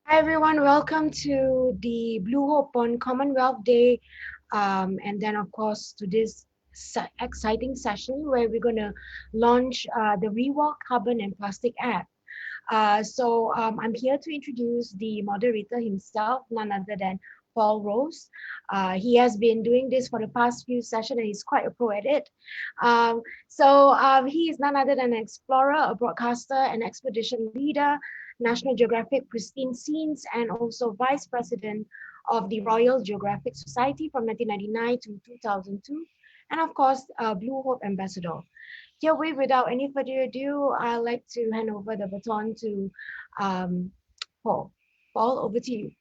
Hi everyone, welcome to the Blue Hope on Commonwealth Day, and then of course to this exciting session where we're going to launch the ReWild Carbon and Plastic app. I'm here to introduce the moderator himself, none other than Paul Rose. He has been doing this for the past few sessions and he's quite a pro at it. He is none other than an explorer, a broadcaster, an expedition leader, National Geographic Pristine Scenes, and also Vice President of the Royal Geographic Society from 1999 to 2002, and of course, Blue Hope Ambassador. Herewith, without any further ado, I'd like to hand over the baton to Paul. Paul, over to you.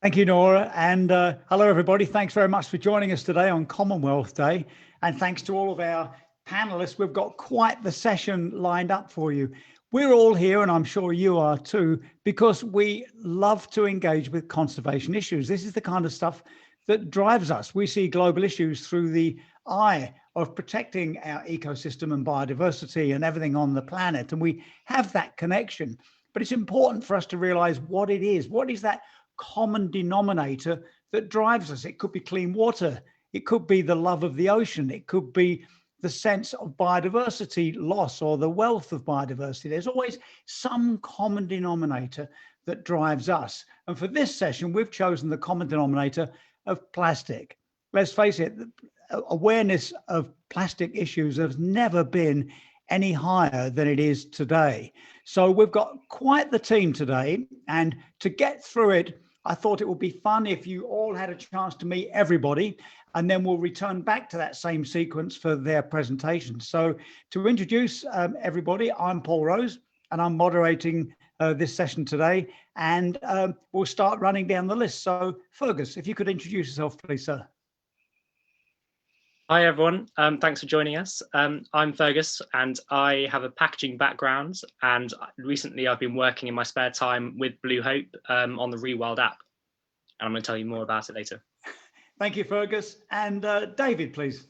Thank you, Nora, and hello everybody. Thanks very much for joining us today on Commonwealth Day, and thanks to all of our panelists. We've got quite the session lined up for you. We're all here, and I'm sure you are too, because we love to engage with conservation issues. This is the kind of stuff that drives us. We see global issues through the eye of protecting our ecosystem and biodiversity and everything on the planet, and we have that connection. But it's important for us to realize what it is. What is that common denominator that drives us? It could be clean water. It could be the love of the ocean. It could be the sense of biodiversity loss or the wealth of biodiversity. There's always some common denominator that drives us. And for this session, we've chosen the common denominator of plastic. Let's face it, awareness of plastic issues has never been any higher than it is today. So we've got quite the team today, and to get through it, I thought it would be fun if you all had a chance to meet everybody, and then we'll return back to that same sequence for their presentation. So to introduce everybody, I'm Paul Rose, and I'm moderating this session today, and we'll start running down the list. So Fergus, if you could introduce yourself, please, sir. Hi everyone, thanks for joining us. I'm Fergus and I have a packaging background, and recently I've been working in my spare time with Blue Hope on the ReWild app, and I'm going to tell you more about it later. Thank you, Fergus. And David, please.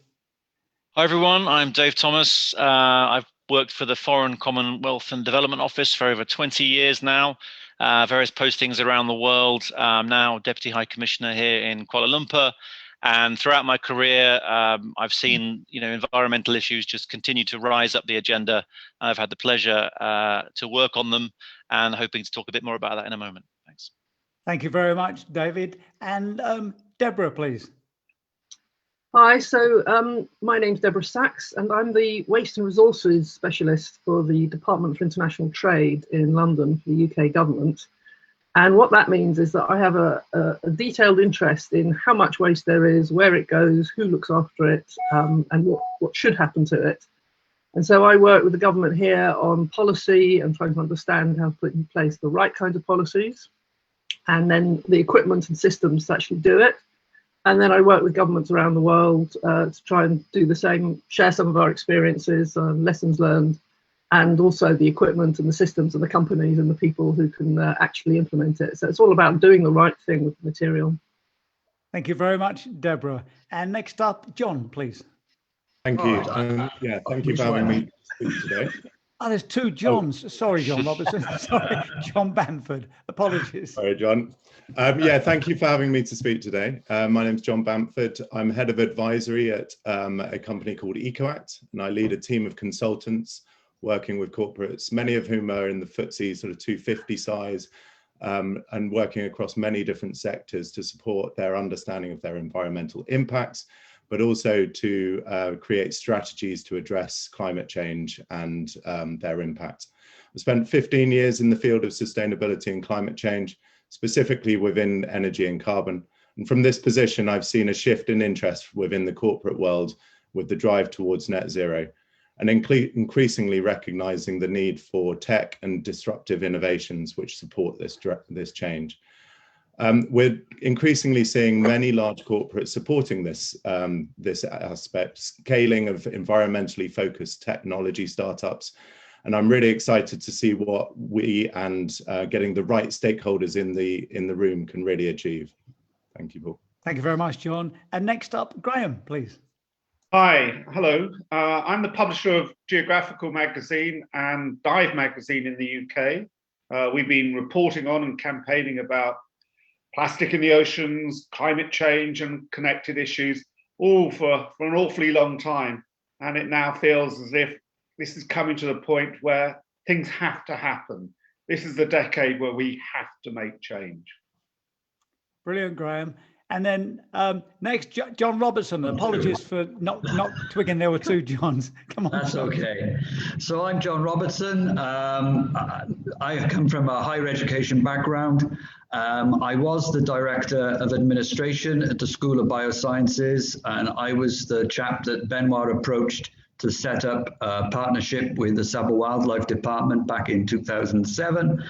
Hi everyone, I'm Dave Thomas. I've worked for the Foreign Commonwealth and Development Office for over 20 years now, various postings around the world. I'm now Deputy High Commissioner here in Kuala Lumpur. And throughout my career, I've seen, environmental issues just continue to rise up the agenda. I've had the pleasure to work on them, and hoping to talk a bit more about that in a moment. Thanks. Thank you very much, David. And Deborah, please. Hi, so my name's Deborah Sachs, and I'm the Waste and Resources Specialist for the Department for International Trade in London, the UK government. And what that means is that I have a detailed interest in how much waste there is, where it goes, who looks after it, and what should happen to it. And so I work with the government here on policy and trying to understand how to put in place the right kinds of policies, and then the equipment and systems to actually do it. And then I work with governments around the world to try and do the same, share some of our experiences, lessons learned, and also the equipment and the systems and the companies and the people who can actually implement it. So it's all about doing the right thing with the material. Thank you very much, Deborah. And next up, John, please. Thank you. Thank you for having me speak today. Oh, there's two Johns. Oh. Sorry, John Robertson. Sorry, John Bamford. Apologies. Sorry, John. Thank you for having me to speak today. My name's John Bamford. I'm head of advisory at a company called EcoAct, and I lead a team of consultants working with corporates, many of whom are in the FTSE sort of 250 size, and working across many different sectors to support their understanding of their environmental impacts, but also to create strategies to address climate change and their impact. I spent 15 years in the field of sustainability and climate change, specifically within energy and carbon. And from this position, I've seen a shift in interest within the corporate world with the drive towards net zero, and increasingly recognizing the need for tech and disruptive innovations which support this change. We're increasingly seeing many large corporates supporting this aspect, scaling of environmentally focused technology startups. And I'm really excited to see what we and getting the right stakeholders in the room can really achieve. Thank you, Paul. Thank you very much, John. And next up, Graeme, please. Hi, hello. I'm the publisher of Geographical magazine and Dive magazine in the UK. We've been reporting on and campaigning about plastic in the oceans, climate change and connected issues, all for an awfully long time. And it now feels as if this is coming to the point where things have to happen. This is the decade where we have to make change. Brilliant, Graeme. And then next, John Robertson. Apologies for not twigging there were two Johns. Come on. That's okay. So I'm John Robertson. I come from a higher education background. I was the Director of Administration at the School of Biosciences, and I was the chap that Benoit approached to set up a partnership with the Savo Wildlife Department back in 2007.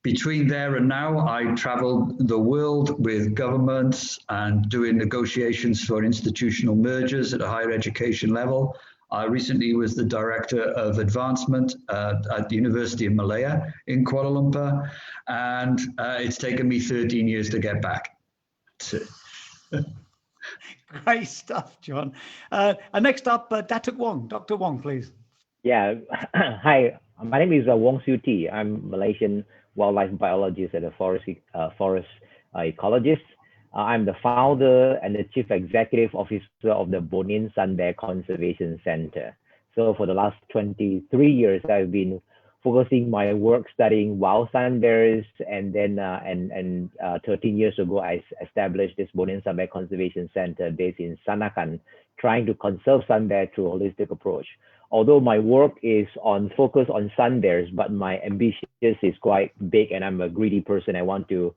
Between there and now, I traveled the world with governments and doing negotiations for institutional mergers at a higher education level. I recently was the Director of Advancement at the University of Malaya in Kuala Lumpur, and it's taken me 13 years to get back. Great stuff, John. And next up, Datuk Wong. Dr. Wong, please. Yeah, hi, my name is Wong Suti. I'm Malaysian wildlife biologist and a forest ecologist. I'm the founder and the chief executive officer of the Borneo Sun Bear Conservation Center. So for the last 23 years, I've been focusing my work studying wild sun bears, and then 13 years ago, I established this Borneo Sun Bear Conservation Center based in Sanakan, trying to conserve sun bear through a holistic approach. Although my work is focus on sun bears, but my ambition is quite big, and I'm a greedy person. I want to,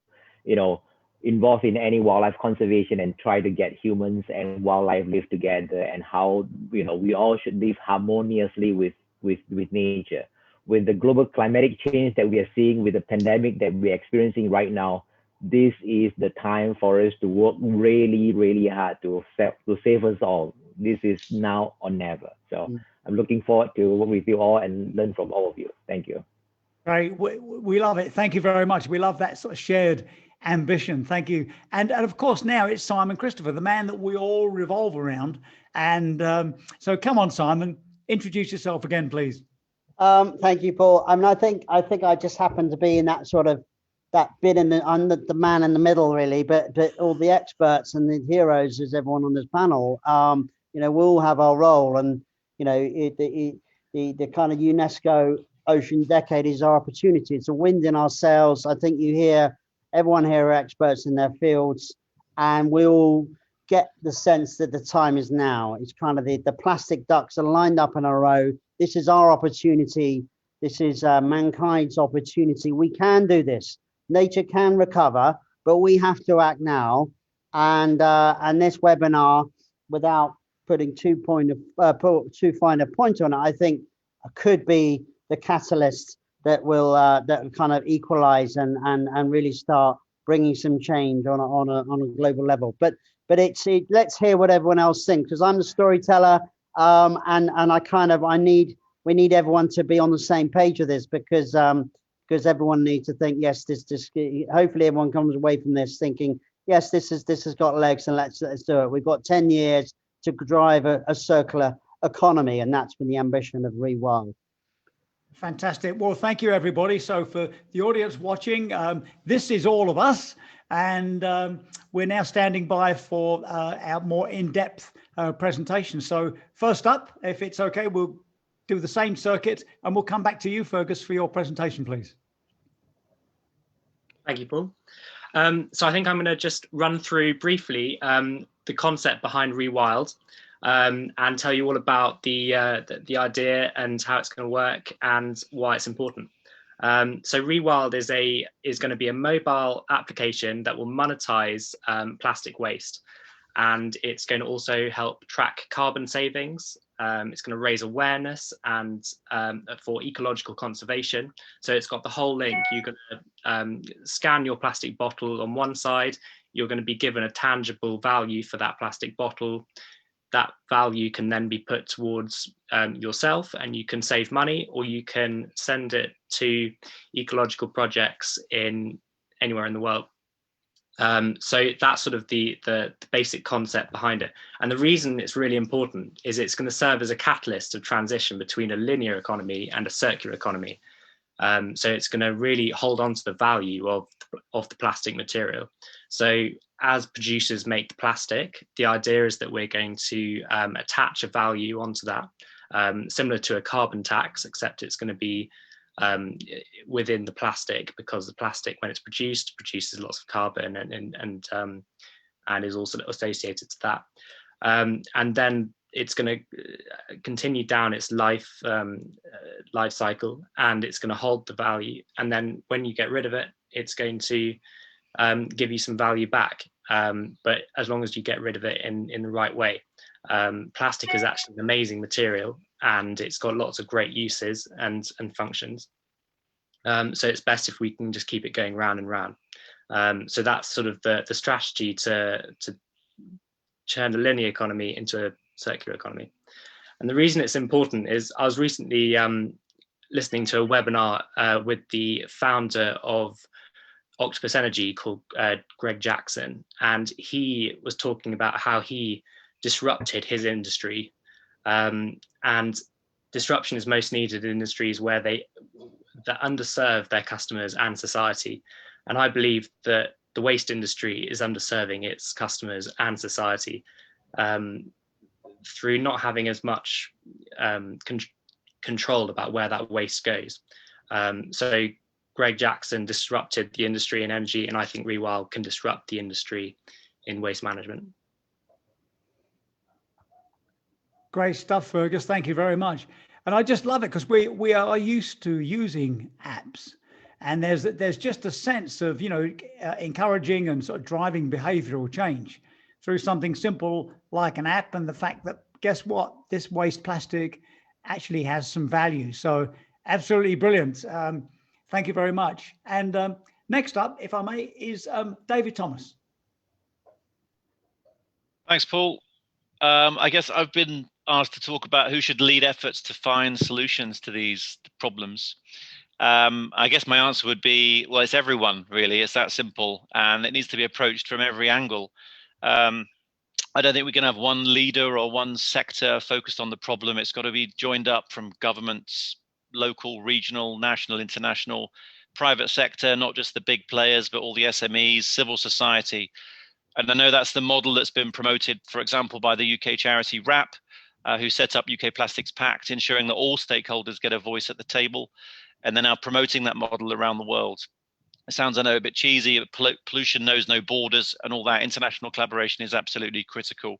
involve in any wildlife conservation and try to get humans and wildlife live together, and how we all should live harmoniously with nature. With the global climatic change that we are seeing, with the pandemic that we're experiencing right now, this is the time for us to work really, really hard to save us all. This is now or never. So I'm looking forward to work with you all and learn from all of you. Thank you. Great. We love it. Thank you very much. We love that sort of shared ambition. Thank you. And of course, now it's Simon Christopher, the man that we all revolve around. And so come on, Simon, introduce yourself again, please. Thank you, Paul. I mean, I think I just happen to be in that sort of that bit I'm the man in the middle, really, but all the experts and the heroes, as everyone on this panel, we all have our role, and the kind of UNESCO Ocean Decade is our opportunity. It's a wind in our sails. I think everyone here are experts in their fields, and we all get the sense that the time is now. It's kind of the plastic ducks are lined up in a row. This is our opportunity. This is mankind's opportunity. We can do this. Nature can recover, but we have to act now. And this webinar, without putting too fine a point on it, I think could be the catalyst that will kind of equalize and really start bringing some change on a global level. But let's hear what everyone else thinks, because I'm the storyteller, and we need everyone to be on the same page with this, because everyone needs to think, yes, this hopefully everyone comes away from this thinking, yes, this has got legs, and let's do it. We've got 10 years to drive a circular economy, and that's been the ambition of ReWild. Fantastic. Well, thank you, everybody. So for the audience watching, this is all of us, and we're now standing by for our more in-depth presentation. So first up, if it's okay, we'll do the same circuit, and we'll come back to you, Fergus, for your presentation, please. Thank you, Paul. So I think I'm going to just run through briefly the concept behind ReWild, and tell you all about the idea and how it's going to work and why it's important. So ReWild is going to be a mobile application that will monetize plastic waste, and it's going to also help track carbon savings. It's going to raise awareness and for ecological conservation. So it's got the whole link. You're going to scan your plastic bottle on one side. You're going to be given a tangible value for that plastic bottle. That value can then be put towards yourself, and you can save money, or you can send it to ecological projects anywhere in the world. So that's sort of the basic concept behind it. And the reason it's really important is it's going to serve as a catalyst of transition between a linear economy and a circular economy. So it's going to really hold on to the value of the plastic material. So as producers make the plastic, the idea is that we're going to attach a value onto that, similar to a carbon tax, except it's going to be within the plastic, because the plastic, when it's produced, produces lots of carbon and is also associated to that. And then it's going to continue down its life cycle, and it's going to hold the value. And then when you get rid of it, it's going to give you some value back. But as long as you get rid of it in the right way. Plastic is actually an amazing material, and it's got lots of great uses and functions. So it's best if we can just keep it going round and round. So that's sort of the strategy to turn the linear economy into a circular economy. And the reason it's important is I was recently listening to a webinar with the founder of Octopus Energy called Greg Jackson, and he was talking about how he disrupted his industry, and disruption is most needed in industries where that underserve their customers and society. And I believe that the waste industry is underserving its customers and society through not having as much control about where that waste goes. So Greg Jackson disrupted the industry in energy, and I think ReWild can disrupt the industry in waste management. Great stuff, Fergus. Thank you very much. And I just love it because we are used to using apps, and there's just a sense of, you know, encouraging and sort of driving behavioral change through something simple like an app, and the fact that, guess what, this waste plastic actually has some value. So absolutely brilliant. Thank you very much. And next up, if I may, is David Thomas. Thanks, Paul. I guess I've been asked to talk about who should lead efforts to find solutions to these problems. I guess my answer would be, well, it's everyone, really. It's that simple, and it needs to be approached from every angle. I don't think we can have one leader or one sector focused on the problem. It's got to be joined up from governments, local, regional, national, international, private sector, not just the big players, but all the SMEs, civil society. And I know that's the model that's been promoted, for example, by the UK charity WRAP, who set up UK Plastics Pact, ensuring that all stakeholders get a voice at the table, and they're now promoting that model around the world. It sounds, I know, a bit cheesy, but pollution knows no borders, and all that international collaboration is absolutely critical.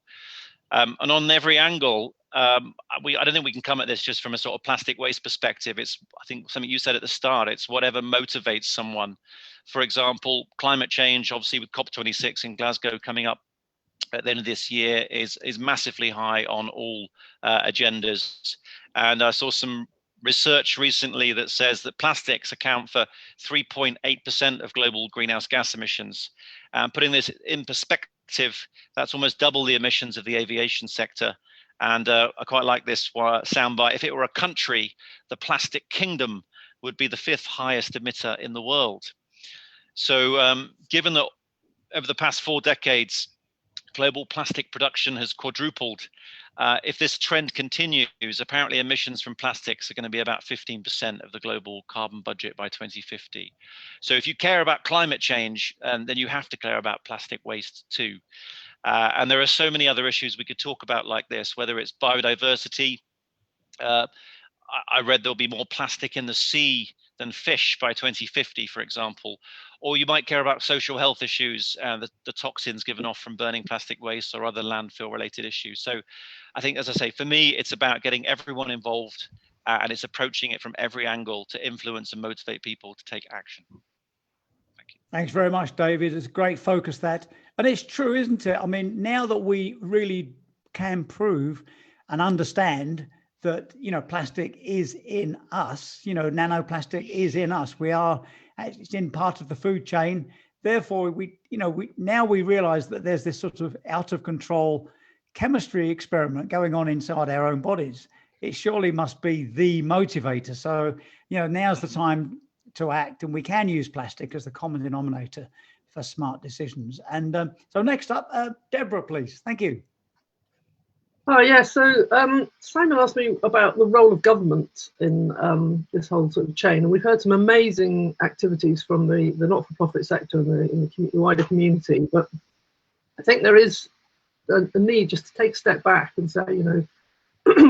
And on every angle, I don't think we can come at this just from a sort of plastic waste perspective. It's, I think, something you said at the start, it's whatever motivates someone. For example, climate change, obviously with COP26 in Glasgow coming up at the end of this year, is massively high on all agendas. And I saw some research recently that says that plastics account for 3.8% of global greenhouse gas emissions. Putting this in perspective, that's almost double the emissions of the aviation sector. And I quite like this soundbite. If it were a country, the plastic kingdom would be the 5th highest emitter in the world. So given that over the past 4 decades, global plastic production has quadrupled, if this trend continues, apparently emissions from plastics are going to be about 15% of the global carbon budget by 2050. So if you care about climate change, then you have to care about plastic waste too. And there are so many other issues we could talk about like this, whether it's biodiversity. I read there'll be more plastic in the sea than fish by 2050, for example. Or you might care about social health issues and the toxins given off from burning plastic waste or other landfill related issues. So I think, as I say, for me, it's about getting everyone involved and it's approaching it from every angle to influence and motivate people to take action. Thank you. Thanks very much, David. It's a great focus, that. And it's true, isn't it? I mean, now that we really can prove and understand that, you know, plastic is in us, you know, nanoplastic is in us. It's in part of the food chain. Therefore, now we realize that there's this sort of out of control chemistry experiment going on inside our own bodies. It surely must be the motivator. So, you know, now's the time to act, and we can use plastic as the common denominator for smart decisions. And so next up, Deborah, please. Thank you. Oh yeah, so Simon asked me about the role of government in this whole sort of chain, and we've heard some amazing activities from the not-for-profit sector and in the wider community. But I think there is a need just to take a step back and say, you know,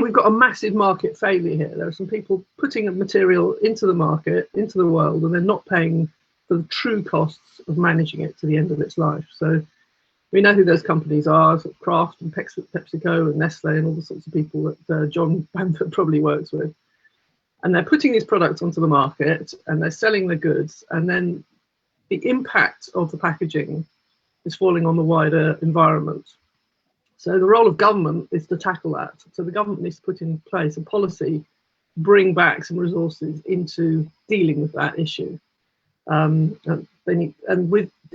we've got a massive market failure here. There are some people putting a material into the market, into the world, and they're not paying for the true costs of managing it to the end of its life. So we know who those companies are, sort of Kraft and PepsiCo and Nestle and all the sorts of people that John Bamford probably works with. And they're putting these products onto the market and they're selling the goods, and then the impact of the packaging is falling on the wider environment. So the role of government is to tackle that. So the government needs to put in place a policy, bring back some resources into dealing with that issue.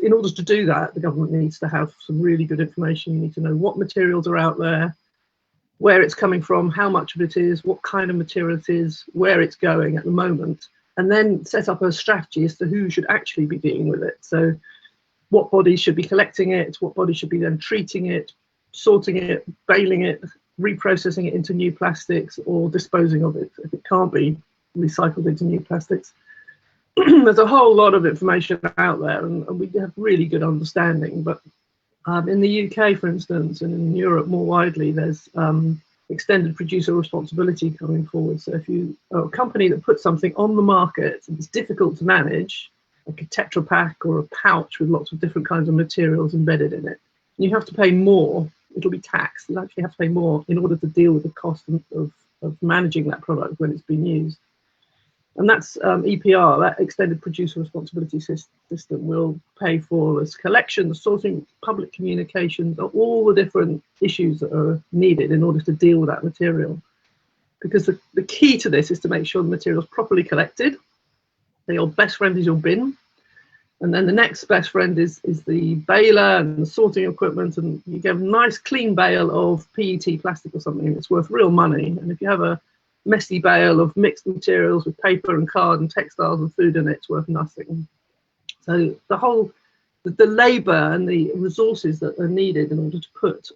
In order to do that, the government needs to have some really good information. You need to know what materials are out there, where it's coming from, how much of it is, what kind of material it is, where it's going at the moment, and then set up a strategy as to who should actually be dealing with it. So what bodies should be collecting it, what bodies should be then treating it, sorting it, baling it, reprocessing it into new plastics, or disposing of it if it can't be recycled into new plastics. There's a whole lot of information out there, and we have really good understanding. But in the UK, for instance, and in Europe more widely, there's extended producer responsibility coming forward. So if you are a company that puts something on the market and it's difficult to manage, like a Tetra Pak or a pouch with lots of different kinds of materials embedded in it, you have to pay more. It'll be taxed. You actually have to pay more in order to deal with the cost of managing that product when it's been used. And that's EPR, that extended producer responsibility system, will pay for this collection, the sorting, public communications, all the different issues that are needed in order to deal with that material. Because the key to this is to make sure the material is properly collected. So your best friend is your bin. And then the next best friend is the baler and the sorting equipment. And you get a nice clean bale of PET plastic or something, it's worth real money. And if you have a messy bale of mixed materials with paper and card and textiles and food in it, it's worth nothing. So the labour and the resources that are needed in order to put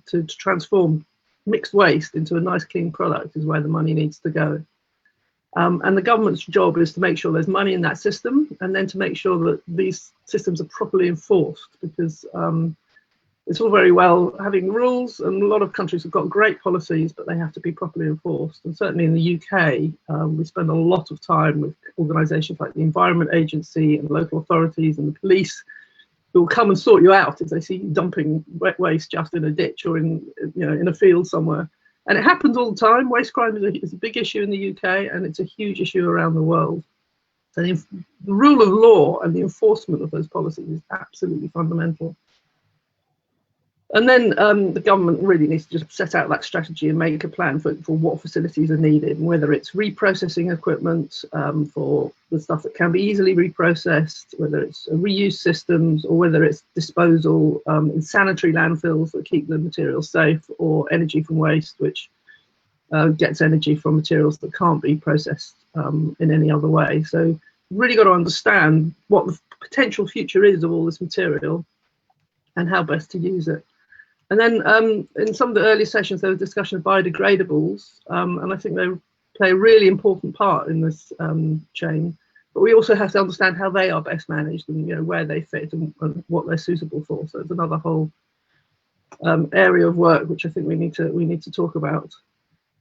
to transform mixed waste into a nice clean product is where the money needs to go. And the government's job is to make sure there's money in that system, and then to make sure that these systems are properly enforced, because it's all very well having rules, and a lot of countries have got great policies, but they have to be properly enforced. And certainly in the UK, we spend a lot of time with organisations like the Environment Agency and local authorities and the police, who will come and sort you out if they see you dumping wet waste just in a ditch or in a field somewhere. And it happens all the time. Waste crime is a big issue in the UK, and it's a huge issue around the world. So the rule of law and the enforcement of those policies is absolutely fundamental. And then the government really needs to just set out that strategy and make a plan for what facilities are needed, and whether it's reprocessing equipment for the stuff that can be easily reprocessed, whether it's reuse systems, or whether it's disposal in sanitary landfills that keep the materials safe, or energy from waste, which gets energy from materials that can't be processed in any other way. So you've really got to understand what the potential future is of all this material and how best to use it. And then in some of the earlier sessions, there was discussion of biodegradables, and I think they play a really important part in this chain. But we also have to understand how they are best managed, and where they fit and what they're suitable for. So it's another whole area of work which I think we need to talk about.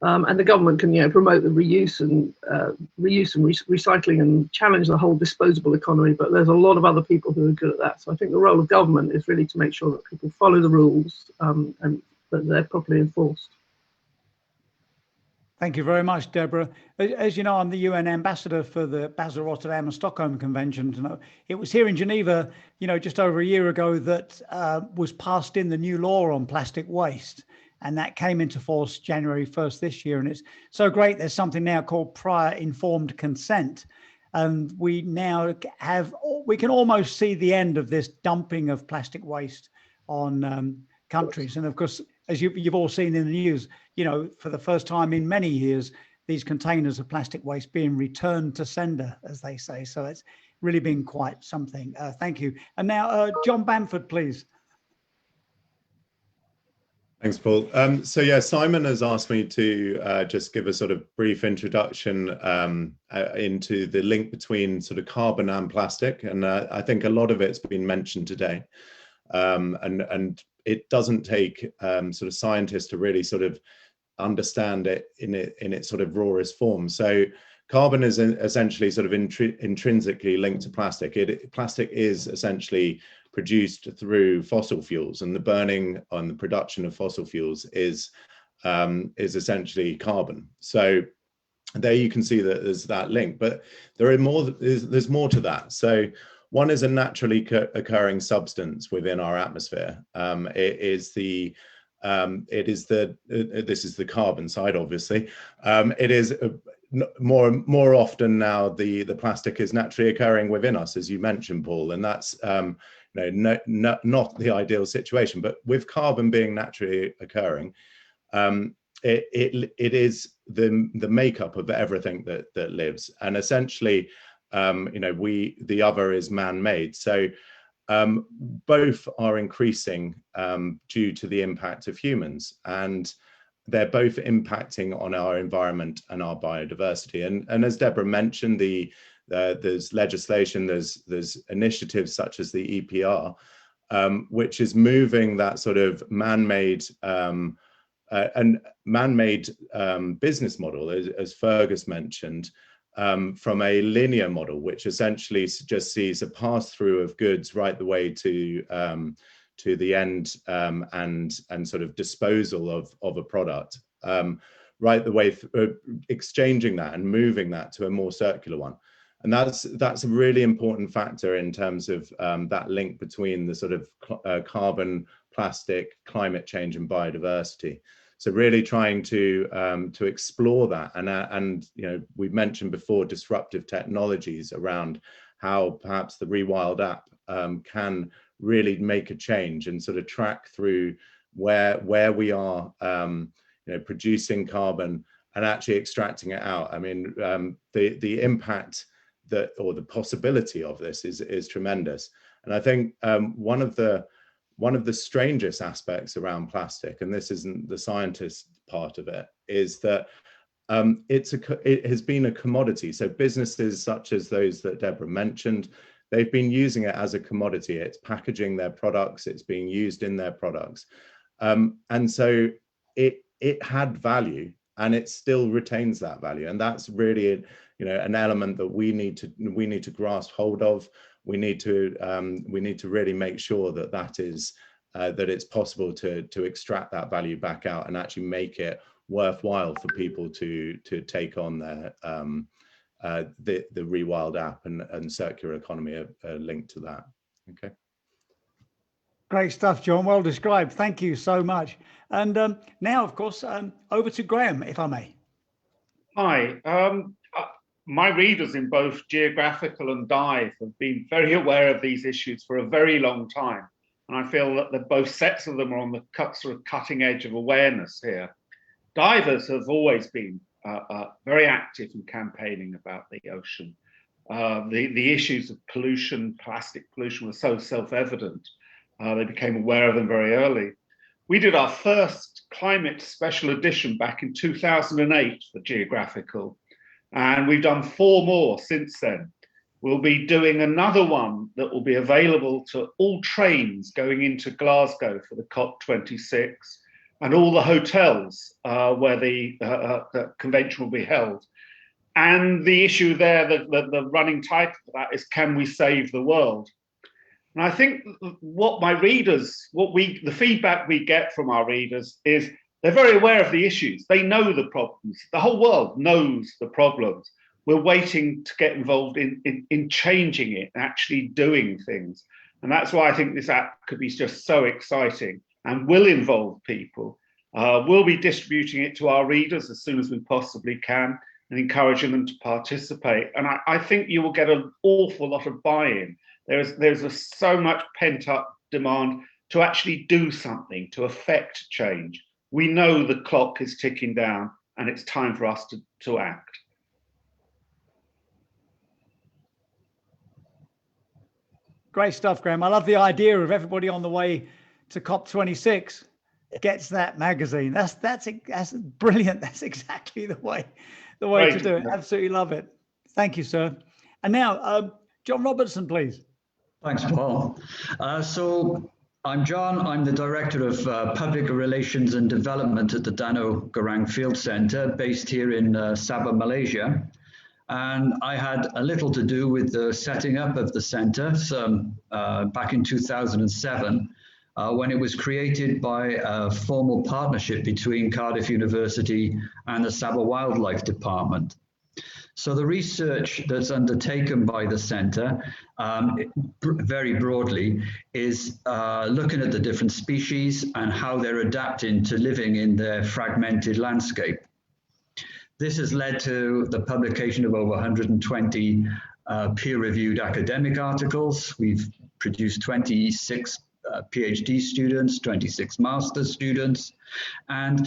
And the government can promote the reuse and recycling and challenge the whole disposable economy, but there's a lot of other people who are good at that. So I think the role of government is really to make sure that people follow the rules and that they're properly enforced. Thank you very much, Deborah. As you know, I'm the UN ambassador for the Basel, Rotterdam and Stockholm Conventions. And it was here in Geneva, just over a year ago that was passed in the new law on plastic waste. And that came into force January 1st this year. And it's so great. There's something now called prior informed consent. And we now we can almost see the end of this dumping of plastic waste on countries. And of course, as you've all seen in the news, for the first time in many years, these containers of plastic waste being returned to sender, as they say. So it's really been quite something. Thank you. And now, John Bamford, please. Thanks, Paul. So yeah, Simon has asked me to just give a sort of brief introduction into the link between sort of carbon and plastic, and I think a lot of it's been mentioned today, and it doesn't take sort of scientists to really sort of understand it in its sort of rawest form. So carbon is essentially sort of intrinsically linked to plastic. Plastic is essentially produced through fossil fuels, and the burning and the production of fossil fuels is essentially carbon. So there you can see that there's that link, but there's more to that. So one is a naturally occurring substance within our atmosphere. This is the carbon side, obviously. It is more often now the plastic is naturally occurring within us, as you mentioned, Paul, and that's not the ideal situation. But with carbon being naturally occurring, it is the makeup of everything that lives, and essentially, the other is man-made. So both are increasing due to the impact of humans, and they're both impacting on our environment and our biodiversity. And as Deborah mentioned, there's legislation, there's initiatives such as the EPR, which is moving that sort of man-made business model, as Fergus mentioned, from a linear model, which essentially just sees a pass-through of goods right the way to the end, and sort of disposal of a product, right the way exchanging that and moving that to a more circular one. And that's a really important factor in terms of that link between the sort of carbon, plastic, climate change, and biodiversity. So really trying to explore that, and we've mentioned before disruptive technologies around how perhaps the ReWild app can really make a change and sort of track through where we are producing carbon and actually extracting it out. I mean, the impact or the possibility of this is tremendous. And I think one of the strangest aspects around plastic, and this isn't the scientist part of it, is that it has been a commodity. So businesses such as those that Deborah mentioned, they've been using it as a commodity. It's packaging their products, it's being used in their products. And so it had value, and it still retains that value. And that's really an element that we need to grasp hold of. We need to really make sure that it's possible to extract that value back out and actually make it worthwhile for people to take on the ReWild app and circular economy linked to that. Okay. Great stuff, John. Well described. Thank you so much. And now, of course, over to Graeme, if I may. Hi. My readers in both Geographical and Dive have been very aware of these issues for a very long time. And I feel that both sets of them are on the sort of cutting edge of awareness here. Divers have always been very active in campaigning about the ocean. The issues of pollution, plastic pollution, were so self-evident. They became aware of them very early. We did our first climate special edition back in 2008 for Geographical, and we've done 4 more since then. We'll be doing another one that will be available to all trains going into Glasgow for the COP26 and all the hotels where the convention will be held. And the issue there, the running title for that is, can we save the world? And I think what my readers, the feedback we get from our readers is they're very aware of the issues. They know the problems. The whole world knows the problems. We're waiting to get involved in changing it, actually doing things. And that's why I think this app could be just so exciting and will involve people. We'll be distributing it to our readers as soon as we possibly can and encouraging them to participate. And I think you will get an awful lot of buy-in. There's so much pent-up demand to actually do something, to affect change. We know the clock is ticking down and it's time for us to act. Great stuff, Graeme. I love the idea of everybody on the way to COP26 gets that magazine. That's brilliant. That's exactly the way to do it. Absolutely love it. Thank you, sir. And now, John Robertson, please. Thanks, Paul. So I'm John. I'm the Director of Public Relations and Development at the Danau Girang Field Centre, based here in Sabah, Malaysia. And I had a little to do with the setting up of the centre back in 2007, when it was created by a formal partnership between Cardiff University and the Sabah Wildlife Department. So the research that's undertaken by the centre, very broadly, is looking at the different species and how they're adapting to living in their fragmented landscape. This has led to the publication of over 120 peer-reviewed academic articles. We've produced 26 PhD students, 26 master's students, and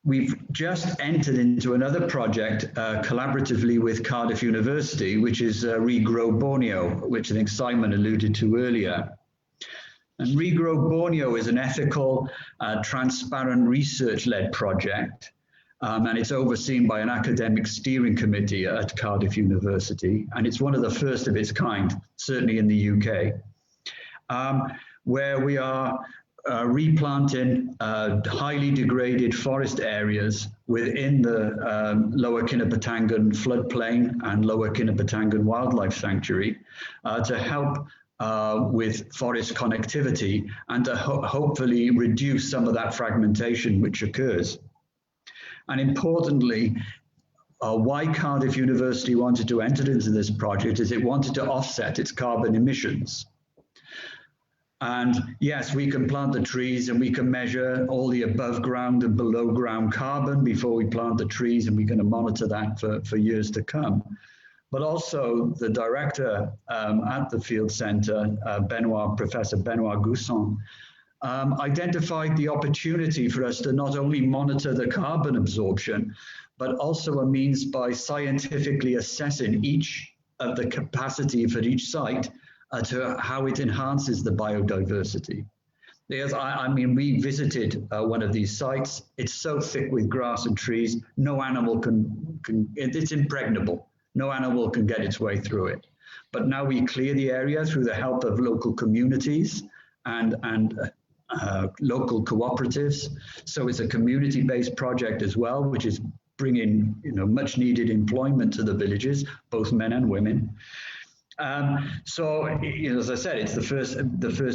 we've just entered into another project collaboratively with Cardiff University, which is Regrow Borneo, which I think Simon alluded to earlier. And Regrow Borneo is an ethical, transparent, research-led project, and it's overseen by an academic steering committee at Cardiff University, and it's one of the first of its kind, certainly in the UK, where we are replanting highly degraded forest areas within the Lower Kinabatangan floodplain and Lower Kinabatangan Wildlife Sanctuary to help with forest connectivity and to hopefully reduce some of that fragmentation which occurs. And importantly, why Cardiff University wanted to enter into this project is it wanted to offset its carbon emissions. And yes, we can plant the trees and we can measure all the above ground and below ground carbon before we plant the trees, and we're going to monitor that for years to come. But also the director at the field centre, Professor Benoit Gousson, identified the opportunity for us to not only monitor the carbon absorption, but also a means by scientifically assessing each of the capacity for each site to how it enhances the biodiversity. Because I mean, we visited one of these sites. It's so thick with grass and trees, no animal it's impregnable. No animal can get its way through it. But now we clear the area through the help of local communities and local cooperatives. So it's a community-based project as well, which is bringing much needed employment to the villages, both men and women. So, as I said, it's the first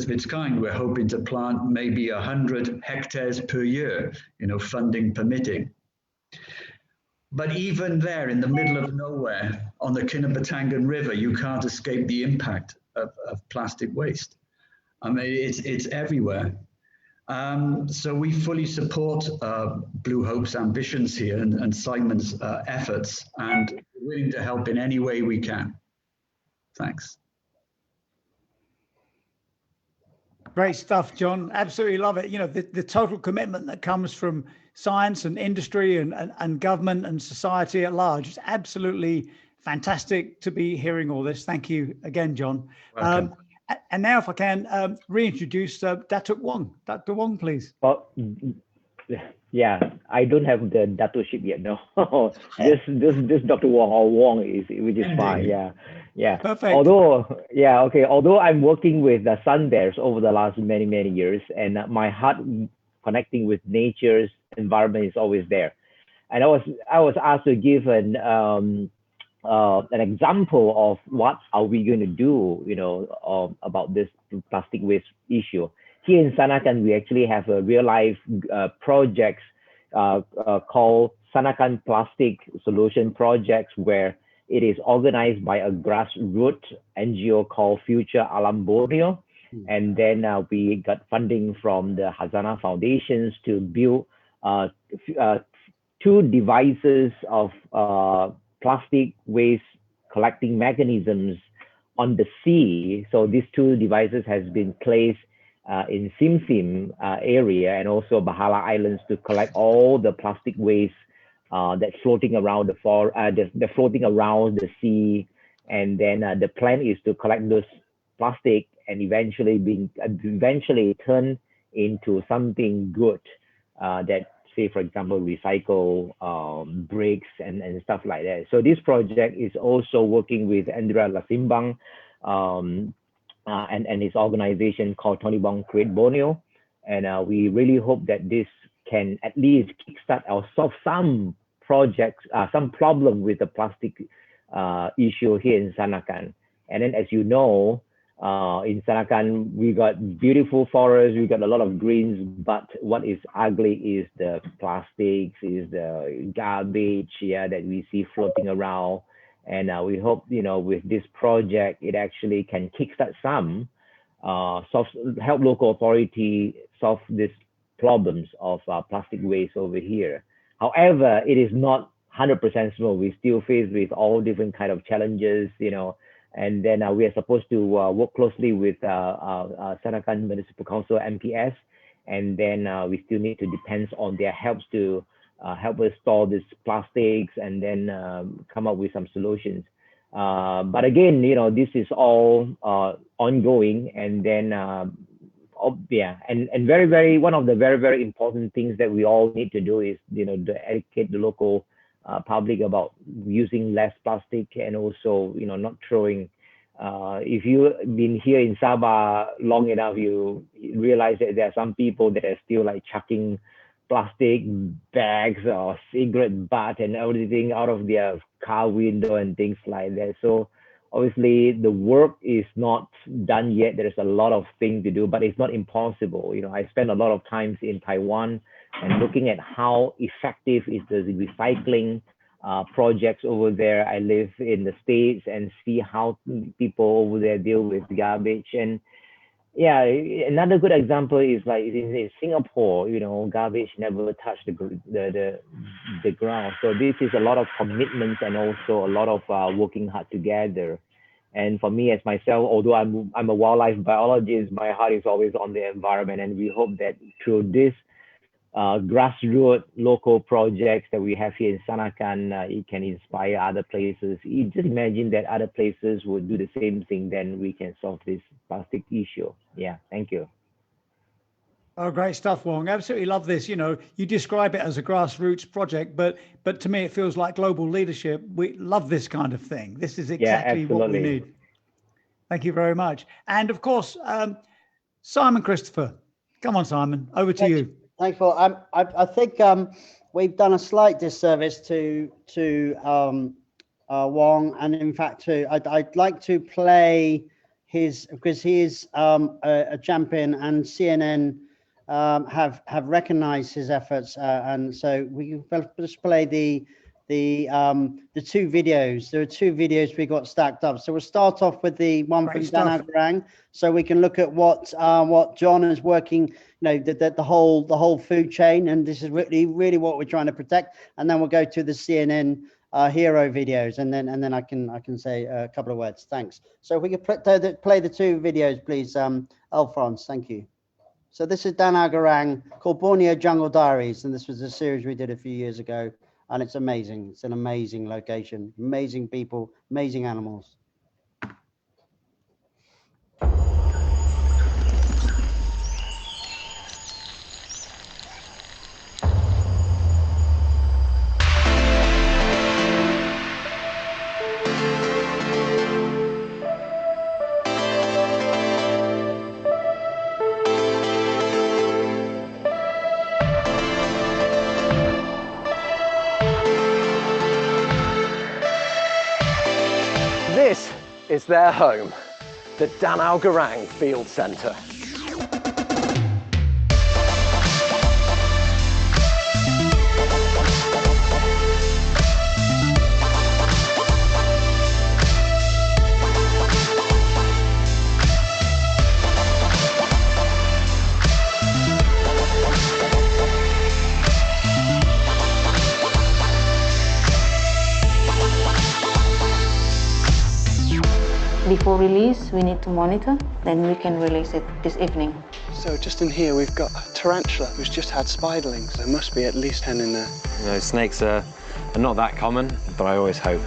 of its kind. We're hoping to plant maybe 100 hectares per year, funding permitting. But even there, in the middle of nowhere, on the Kinabatangan River, you can't escape the impact of plastic waste. I mean, it's everywhere. So we fully support Blue Hope's ambitions here and Simon's efforts, and we're willing to help in any way we can. Thanks. Great stuff, John. Absolutely love it. The total commitment that comes from science and industry and government and society at large. It's absolutely fantastic to be hearing all this. Thank you again, John. And now if I can reintroduce Datuk Wong. Dr. Wong, please. Well, yeah, I don't have the Datukship yet, no. This Dr. Wong or Wong which is fine, yeah. Perfect. Although I'm working with the sun bears over the last many years, and my heart connecting with nature's environment is always there. And I was asked to give an example of what are we going to do, about this plastic waste issue. Here in Sanakan, we actually have a real life projects called Sanakan Plastic Solution Projects, where it is organized by a grassroots NGO called Future Alam Borneo. And then we got funding from the Hazana Foundations to build 2 devices of plastic waste collecting mechanisms on the sea. So these 2 devices has been placed in Sim area and also Bahala Islands to collect all the plastic waste that's floating around they're floating around the sea. And then the plan is to collect those plastic and eventually turn into something good that, say, for example, recycle bricks and stuff like that. So this project is also working with Andrea Lasimbang and his organization called Tony Bong Create Borneo. And we really hope that this can at least kickstart or solve some projects, some problem with the plastic issue here in Sanakan. And then, as you know, in Sanakan, we got beautiful forests, we got a lot of greens, but what is ugly is the plastics, is the garbage, that we see floating around. And we hope, with this project, it actually can kickstart some, help local authority solve these problems of plastic waste over here. However, it is not 100% smooth. We still faced with all different kind of challenges, and then we are supposed to work closely with Sanakan Municipal Council, MPS, and then we still need to depend on their help to help us store these plastics and then come up with some solutions. But again, this is all ongoing, and then and very one of the very important things that we all need to do is to educate the local public about using less plastic, and also not throwing. If you've been here in Sabah long enough, you realize that there are some people that are still like chucking plastic bags or cigarette butt and everything out of their car window and things like that. So obviously the work is not done yet. There's a lot of things to do, but it's not impossible. I spend a lot of times in Taiwan and looking at how effective is the recycling projects over there. I live in the States and see how people over there deal with garbage. And another good example is like in Singapore, garbage never touched the ground. So this is a lot of commitment and also a lot of working hard together. And for me, as myself, although I'm a wildlife biologist, my heart is always on the environment. And we hope that through this grassroots local projects that we have here in Sanakan, it can inspire other places. You just imagine that other places would do the same thing, then we can solve this plastic issue. Yeah, thank you. Oh, great stuff, Wong. Absolutely love this. You describe it as a grassroots project, but to me, it feels like global leadership. We love this kind of thing. This is exactly what we need. Thank you very much. And of course, Simon Christopher. Come on, Simon, over to you. Thanks, Paul. I think we've done a slight disservice to Wong, and in fact, I'd like to play his, because he is a champion, and CNN have recognized his efforts, and so we can just play the two videos. There are two videos we got stacked up, so we'll start off with the one from Danau Girang, so we can look at what John is working, the whole food chain, and this is really what we're trying to protect. And then we'll go to the CNN hero videos, and then I can say a couple of words. Thanks. So if we could play the two videos, please, Alphonse. Thank you. So this is Danau Girang, called Borneo Jungle Diaries, and this was a series we did a few years ago, and it's amazing. It's an amazing location, amazing people, amazing animals. This is their home, the Danau Girang Field Centre. Before release, we need to monitor, then we can release it this evening. So just in here, we've got a tarantula who's just had spiderlings. There must be at least 10 in there. Snakes are not that common, but I always hope.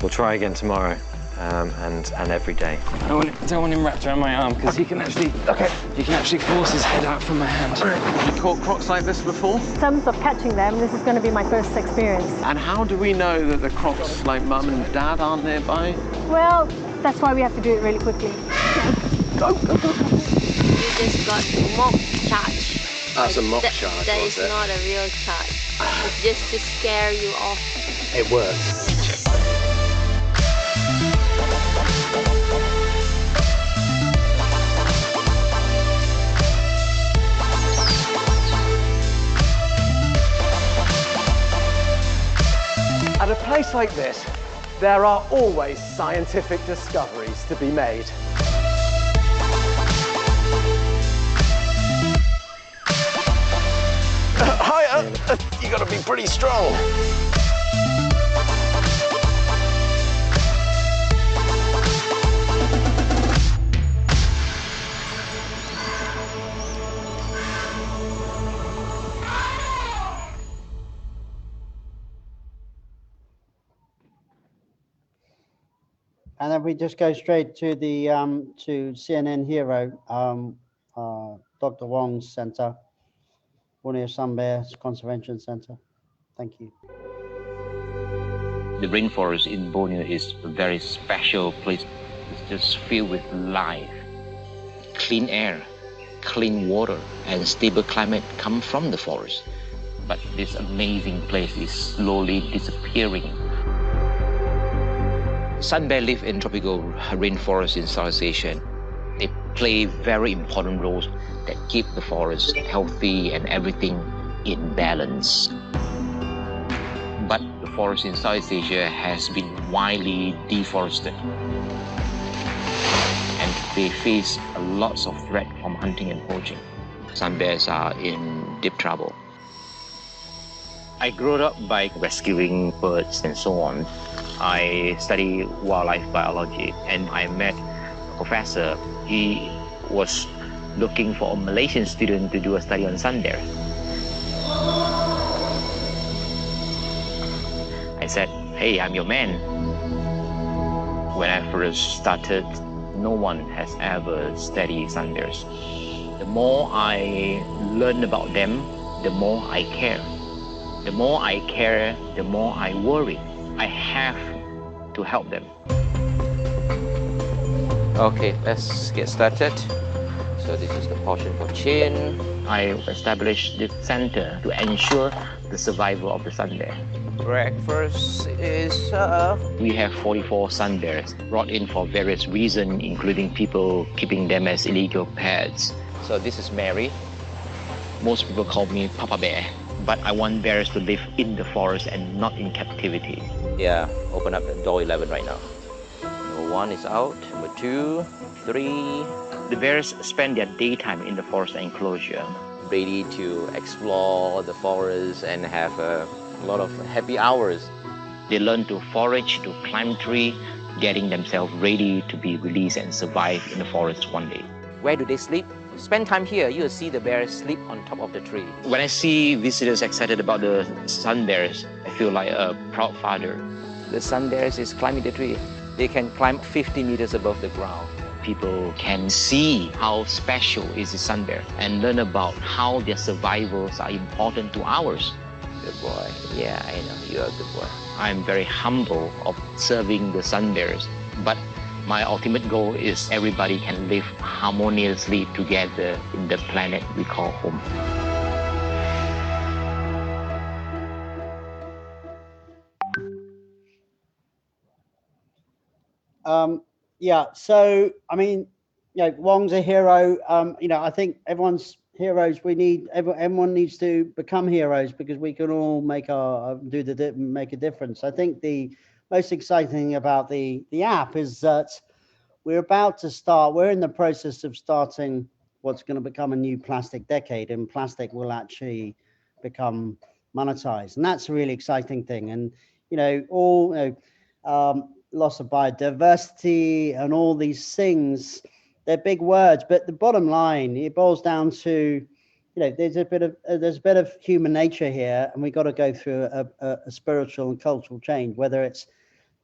We'll try again tomorrow. and every day. I don't want him wrapped around my arm because he can actually force his head out from my hand. Have you caught crocs like this before? In terms of catching them, this is going to be my first experience. And how do we know that the crocs like mum and dad aren't nearby? Well, that's why we have to do it really quickly. Go. You just got mock charge. That's a mock charge, That was is it? not a real charge. It's just to scare you off. It works. At a place like this, there are always scientific discoveries to be made. Higher! You gotta be pretty strong. And then we just go straight to the to CNN Hero, Dr. Wong's center, Borneo Sun Bear Conservation Center. Thank you. The rainforest in Borneo is a very special place. It's just filled with life. Clean air, clean water, and stable climate come from the forest. But this amazing place is slowly disappearing. Sun bear live in tropical rainforest in Southeast Asia. They play very important roles that keep the forest healthy and everything in balance. But the forest in Southeast Asia has been widely deforested. And they face a lot of threat from hunting and poaching. Sun bears are in deep trouble. I grew up by rescuing birds and so on. I study wildlife biology and I met a professor. He was looking for a Malaysian student to do a study on sun bear. I said, hey, I'm your man. When I first started, no one has ever studied sun bears. The more I learn about them, the more I care. The more I care, the more I worry. I have to help them. Okay, let's get started. So this is the portion for chin. I established this center to ensure the survival of the sun bear. Breakfast is served. We have 44 sun bears brought in for various reasons, including people keeping them as illegal pets. So this is Mary. Most people call me Papa Bear. But I want bears to live in the forest and not in captivity. Yeah, open up door 11 right now. Number 1 is out, number 2, 3. The bears spend their daytime in the forest enclosure, ready to explore the forest and have a lot of happy hours. They learn to forage, to climb tree, getting themselves ready to be released and survive in the forest one day. Where do they sleep? Spend time here, you'll see the bears sleep on top of the tree. When I see visitors excited about the sun bears, I feel like a proud father. The sun bears is climbing the tree. They can climb 50 meters above the ground. People can see how special is the sun bear and learn about how their survivals are important to ours. Good boy. Yeah, I know, you're a good boy. I'm very humble of serving the sun bears, but my ultimate goal is everybody can live harmoniously together in the planet we call home. Yeah, so I mean, you know, Wong's a hero. You know, I think everyone's heroes. Everyone needs to become heroes because we can all make make a difference. I think the most exciting thing about the app is that we're in the process of starting what's going to become a new plastic decade, and plastic will actually become monetized, and that's a really exciting thing. And you know, loss of biodiversity and all these things, they're big words, but the bottom line, it boils down to, you know, there's a bit of human nature here, and we got to go through a spiritual and cultural change, whether it's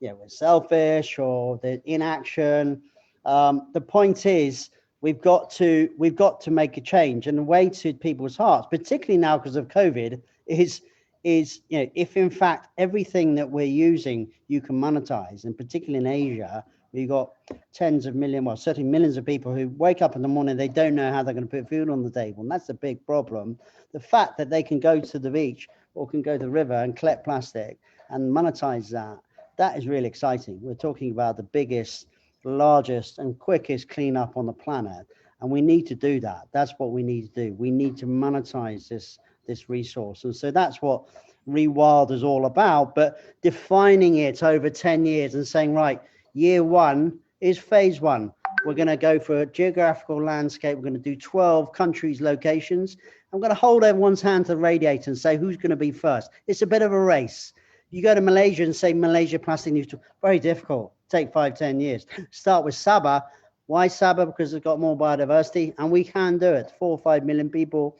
we're selfish or the inaction. The point is, we've got to make a change, and the way to people's hearts, particularly now because of COVID, is if in fact everything that we're using you can monetize, and particularly in Asia, we've got tens of millions, well, certainly millions of people who wake up in the morning, they don't know how they're going to put food on the table, and that's a big problem. The fact that they can go to the beach or can go to the river and collect plastic and monetize that is really exciting. We're talking about the biggest, largest and quickest cleanup on the planet, and we need to do that. That's what we need to do. We need to monetize this resource, and so that's what ReWild is all about, but defining it over 10 years and saying, right, year one is phase one. We're going to go for a geographical landscape. We're going to do 12 countries, locations. I'm going to hold everyone's hand to the radiator and say who's going to be first. It's a bit of a race. You go to Malaysia and say Malaysia plastic neutral, very difficult, take 5-10 years. Start with Sabah. Why Sabah? Because it's got more biodiversity, and we can do it. 4 or 5 million people,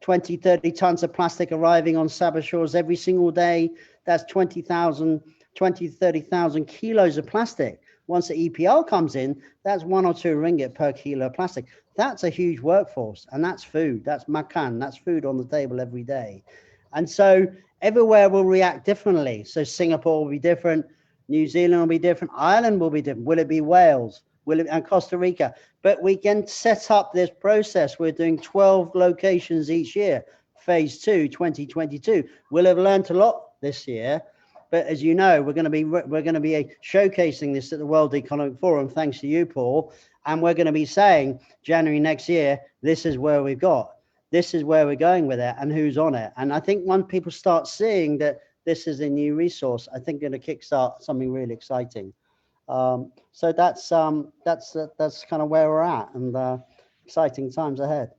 20-30 tons of plastic arriving on Sabah shores every single day. That's 20-30,000 kilos of plastic. Once the EPL comes in, that's 1 or 2 ringgit per kilo of plastic. That's a huge workforce, and that's food. That's makan. That's food on the table every day. And so everywhere will react differently. So Singapore will be different. New Zealand will be different. Ireland will be different. Will it be Wales? Will it, and Costa Rica? But we can set up this process. We're doing 12 locations each year. Phase 2, 2022. We'll have learned a lot this year. But as you know, we're going to be showcasing this at the World Economic Forum, thanks to you, Paul. And we're going to be saying January next year, this is where we've got, this is where we're going with it, and who's on it. And I think when people start seeing that this is a new resource, I think going to kickstart something really exciting. So that's kind of where we're at, and exciting times ahead.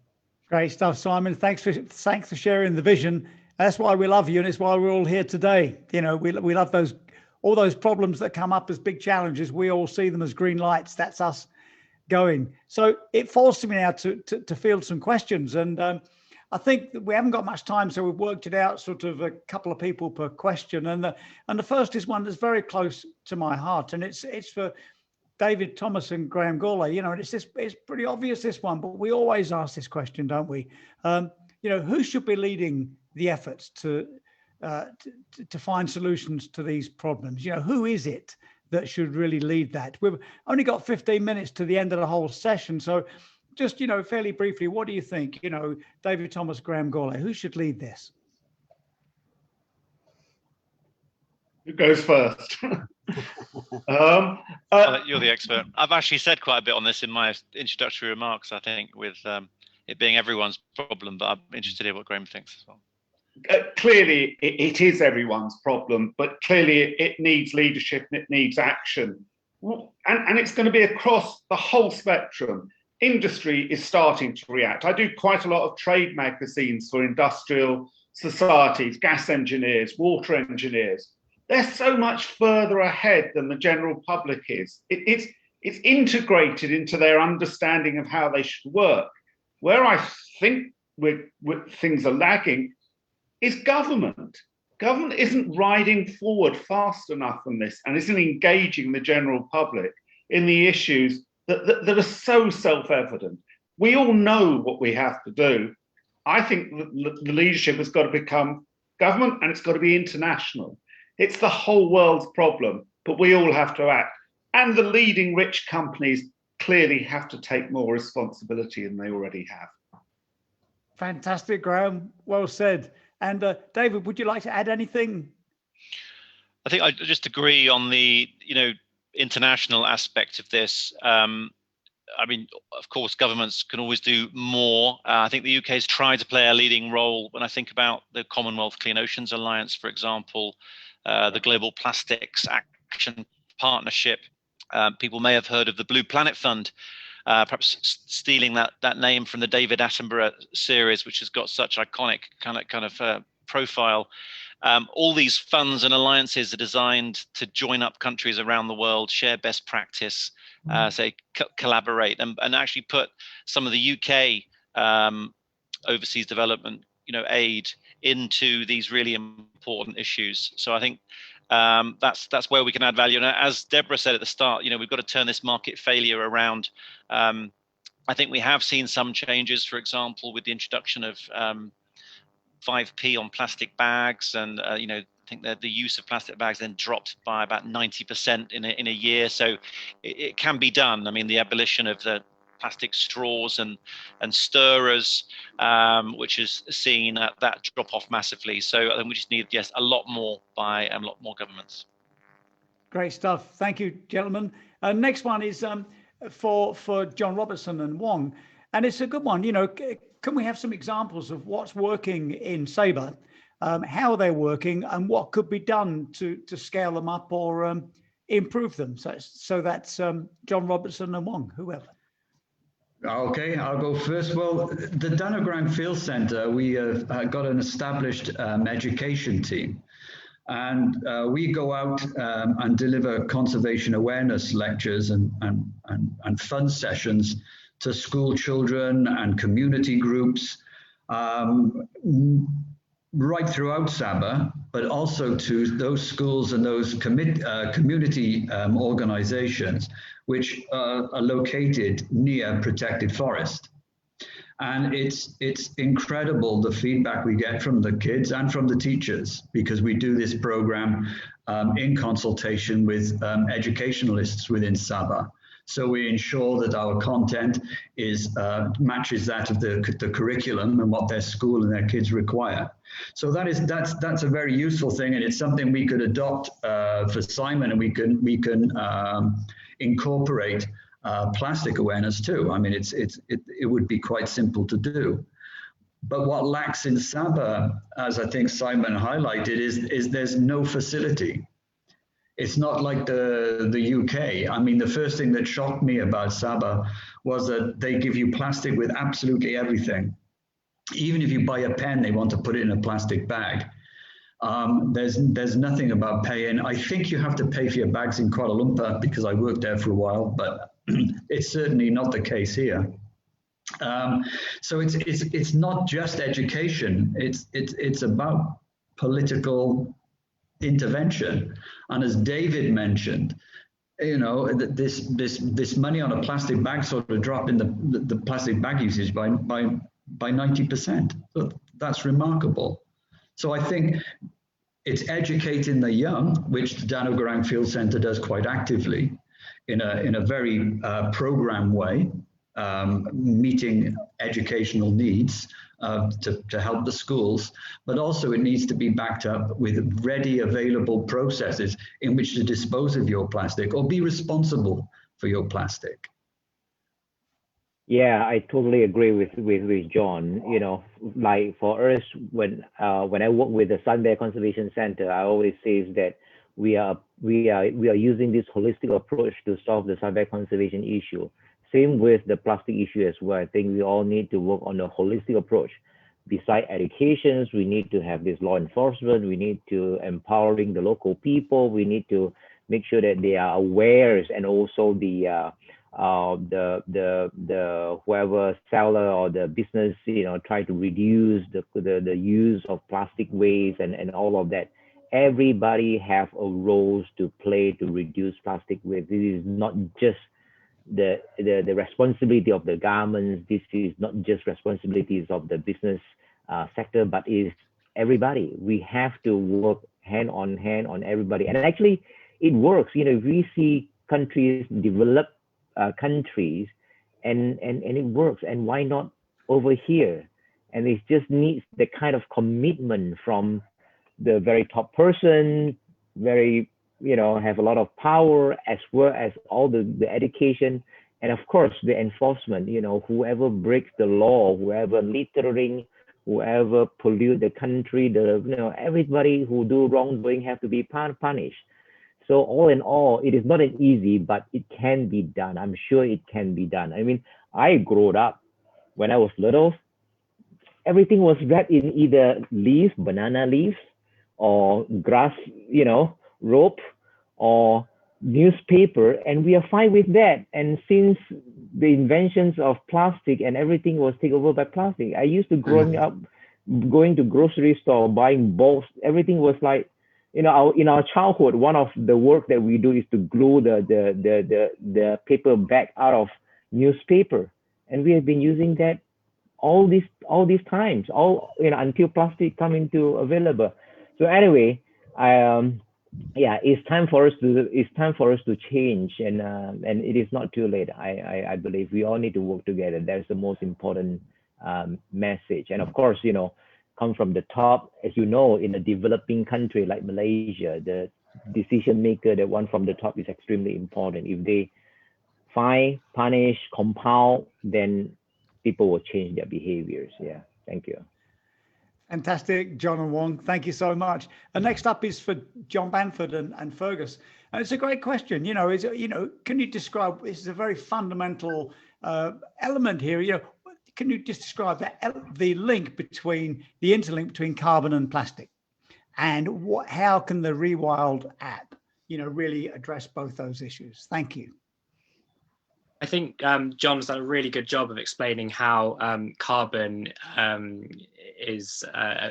Great stuff, Simon. Thanks for sharing the vision. That's why we love you, and it's why we're all here today. You know, we love all those problems that come up as big challenges. We all see them as green lights. That's us going. So it falls to me now to field some questions, and I think that we haven't got much time, so we've worked it out, sort of a couple of people per question. And the first is one that's very close to my heart, and it's for David Thomas and Graeme Gourlay. You know, and it's pretty obvious, this one, but we always ask this question, don't we? You know, who should be leading the efforts to find solutions to these problems? You know, who is it that should really lead that? We've only got 15 minutes to the end of the whole session, so just, you know, fairly briefly, what do you think? You know, David Thomas, Graeme Gourlay, who should lead this? Who goes first? You're the expert. I've actually said quite a bit on this in my introductory remarks, I think, with it being everyone's problem, but I'm interested in what Graeme thinks as well. Clearly, it is everyone's problem, but clearly it needs leadership and it needs action. And it's going to be across the whole spectrum. Industry is starting to react. I do quite a lot of trade magazines for industrial societies, gas engineers, water engineers. They're so much further ahead than the general public is. It's integrated into their understanding of how they should work. Where I think things are lagging is government. Government isn't riding forward fast enough on this and isn't engaging the general public in the issues that are so self-evident. We all know what we have to do. I think the leadership has got to become government, and it's got to be international. It's the whole world's problem, but we all have to act. And the leading rich companies clearly have to take more responsibility than they already have. Fantastic, Graeme. Well said. And David, would you like to add anything? I think I just agree on the, you know, international aspect of this. I mean, of course, governments can always do more. I think the UK has tried to play a leading role. When I think about the Commonwealth Clean Oceans Alliance, for example, the Global Plastics Action Partnership. People may have heard of the Blue Planet Fund, perhaps stealing that name from the David Attenborough series, which has got such iconic kind of profile. All these funds and alliances are designed to join up countries around the world, share best practice, collaborate, and actually put some of the UK overseas development, you know, aid into these really important issues. So I think that's where we can add value. And as Deborah said at the start, we've got to turn this market failure around. I think we have seen some changes, for example, with the introduction of 5p on plastic bags, and I think that the use of plastic bags then dropped by about 90% in a year. So it can be done. I mean, the abolition of the plastic straws and stirrers, which is seeing that drop off massively. So I think we just need, yes, a lot more by a lot more governments. Great stuff. Thank you, gentlemen. Next one is for John Robertson and Wong, and it's a good one. Can we have some examples of what's working in Sabre, how they're working, and what could be done to scale them up or improve them? So that's John Robertson and Wong, whoever. Okay, I'll go first. Well, the Danau Field Centre, we have got an established education team, and we go out and deliver conservation awareness lectures and fun sessions to school children and community groups right throughout Sabah, but also to those schools and those community organizations which are located near protected forest. And it's incredible the feedback we get from the kids and from the teachers, because we do this program in consultation with educationalists within Sabah. So we ensure that our content matches that of the curriculum and what their school and their kids require. So that's a very useful thing, and it's something we could adopt for Simon, and we can incorporate plastic awareness too. I mean, it would be quite simple to do. But what lacks in Sabah, as I think Simon highlighted, is there's no facility. It's not like the UK. I mean, the first thing that shocked me about Sabah was that they give you plastic with absolutely everything. Even if you buy a pen, they want to put it in a plastic bag. There's nothing about paying. I think you have to pay for your bags in Kuala Lumpur because I worked there for a while, but it's certainly not the case here. So it's not just education. It's about political intervention. And as David mentioned, this money on a plastic bag sort of dropping the plastic bag usage by 90%. So that's remarkable. So I think it's educating the young, which the Danau Girang Field Centre does quite actively in a very program way, meeting educational needs to help the schools, but also it needs to be backed up with ready available processes in which to dispose of your plastic or be responsible for your plastic. Yeah, I totally agree with John. Like for us, when I work with the Sun Bear Conservation Center, I always say that we are using this holistic approach to solve the sun bear conservation issue. Same with the plastic issue as well. I think we all need to work on a holistic approach. Besides educations, we need to have this law enforcement. We need to empowering the local people. We need to make sure that they are aware, and also the whoever seller or the business, try to reduce the use of plastic waste and all of that. Everybody have a role to play to reduce plastic waste. This is not just the responsibility of the governments. This is not just responsibilities of the business sector, but is everybody. We have to work hand on everybody. And actually, it works. If we see countries, developed countries, and it works. And why not over here? And it just needs the kind of commitment from the very top person, very, have a lot of power, as well as all the education, and of course the enforcement. Whoever breaks the law, whoever littering, whoever pollute the country, everybody who do wrongdoing have to be punished. So all in all, it is not an easy, but it can be done. I'm sure it can be done. I mean, I grew up when I was little. Everything was wrapped in either leaves, banana leaves, or grass, rope, or newspaper, and we are fine with that. And since the inventions of plastic and everything was taken over by plastic, I used to growing up, going to grocery store, buying bulbs, everything was like in our childhood, one of the work that we do is to glue the paper back out of newspaper, and we have been using that all these times, until plastic come into available. So anyway, yeah, it's time for us to change, and it is not too late. I believe we all need to work together. That's the most important message. And of course, come from the top. As you know, in a developing country like Malaysia, the decision maker, the one from the top, is extremely important. If they fine, punish, compound, then people will change their behaviors. Yeah, thank you. Fantastic, John and Wong. Thank you so much. And next up is for John Bamford and Fergus. And it's a great question. Can you describe? This is a very fundamental element here. Can you just describe the link between the interlink between carbon and plastic, and how can the ReWild app, really address both those issues? Thank you. I think John's done a really good job of explaining how carbon is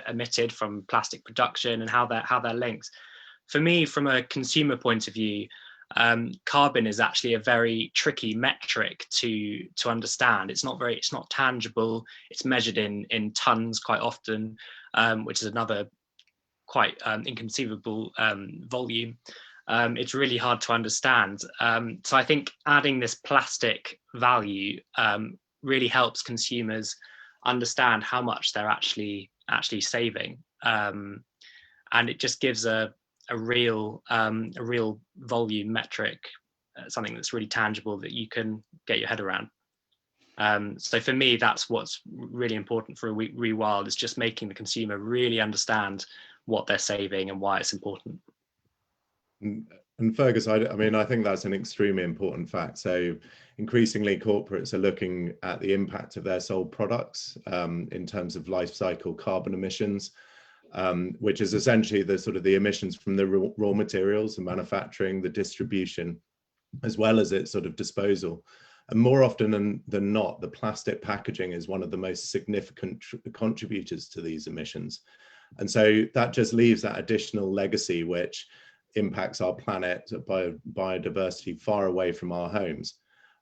emitted from plastic production and how they're linked. For me, from a consumer point of view, carbon is actually a very tricky metric to understand. It's not tangible. It's measured in tons quite often, which is another quite inconceivable volume. It's really hard to understand. So I think adding this plastic value really helps consumers understand how much they're actually saving, and it just gives a real volume metric, something that's really tangible that you can get your head around. So for me, that's what's really important for ReWild, is just making the consumer really understand what they're saving and why it's important. And Fergus, I think that's an extremely important fact. So increasingly corporates are looking at the impact of their sold products in terms of life cycle carbon emissions, which is essentially the emissions from the raw materials, the manufacturing, the distribution, as well as its disposal. And more often than not, the plastic packaging is one of the most significant contributors to these emissions. And so that just leaves that additional legacy, which impacts our planet, biodiversity far away from our homes.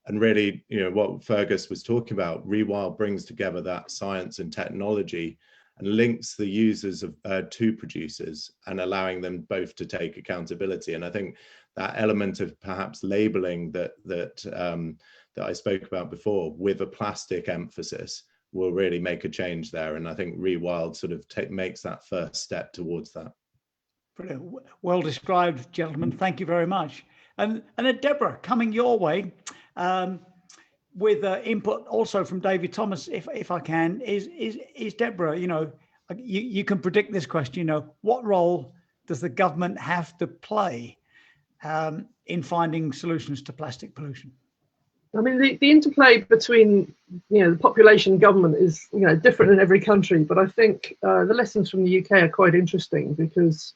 And really, what Fergus was talking about, ReWild brings together that science and technology and links the users to producers, and allowing them both to take accountability. And I think that element of perhaps labeling that I spoke about before, with a plastic emphasis, will really make a change there. And I think ReWild makes that first step towards that. Brilliant. Well described, gentlemen. Thank you very much. And then Deborah, coming your way, with input also from David Thomas, if I can, is Deborah, you can predict this question, what role does the government have to play in finding solutions to plastic pollution? I mean, the interplay between, the population and government is, different in every country. But I think the lessons from the UK are quite interesting, because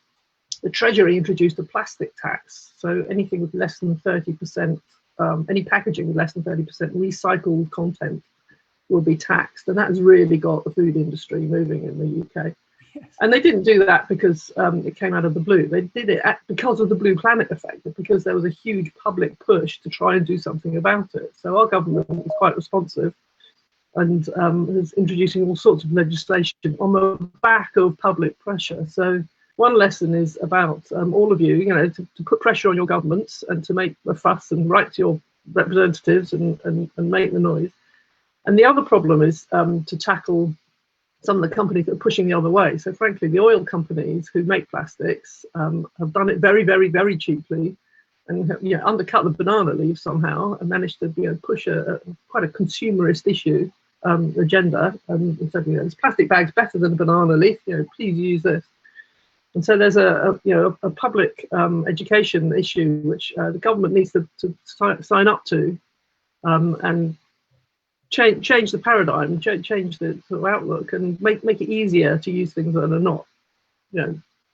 the Treasury introduced a plastic tax. So anything with less than 30%, any packaging with less than 30% recycled content will be taxed. And that has really got the food industry moving in the UK. Yes. And they didn't do that because it came out of the blue. They did it because of the Blue Planet effect, because there was a huge public push to try and do something about it. So our government is quite responsive and is introducing all sorts of legislation on the back of public pressure. So one lesson is about all of you, to put pressure on your governments and to make a fuss and write to your representatives and make the noise. And the other problem is to tackle some of the companies that are pushing the other way. So frankly, the oil companies who make plastics have done it very, very, very cheaply, and undercut the banana leaf somehow, and managed to push quite a consumerist issue agenda. And said, this plastic bag's better than a banana leaf. Please use this. And so there's a public education issue which the government needs to sign up to, and change the paradigm, change the sort of outlook, and make it easier to use things that are not,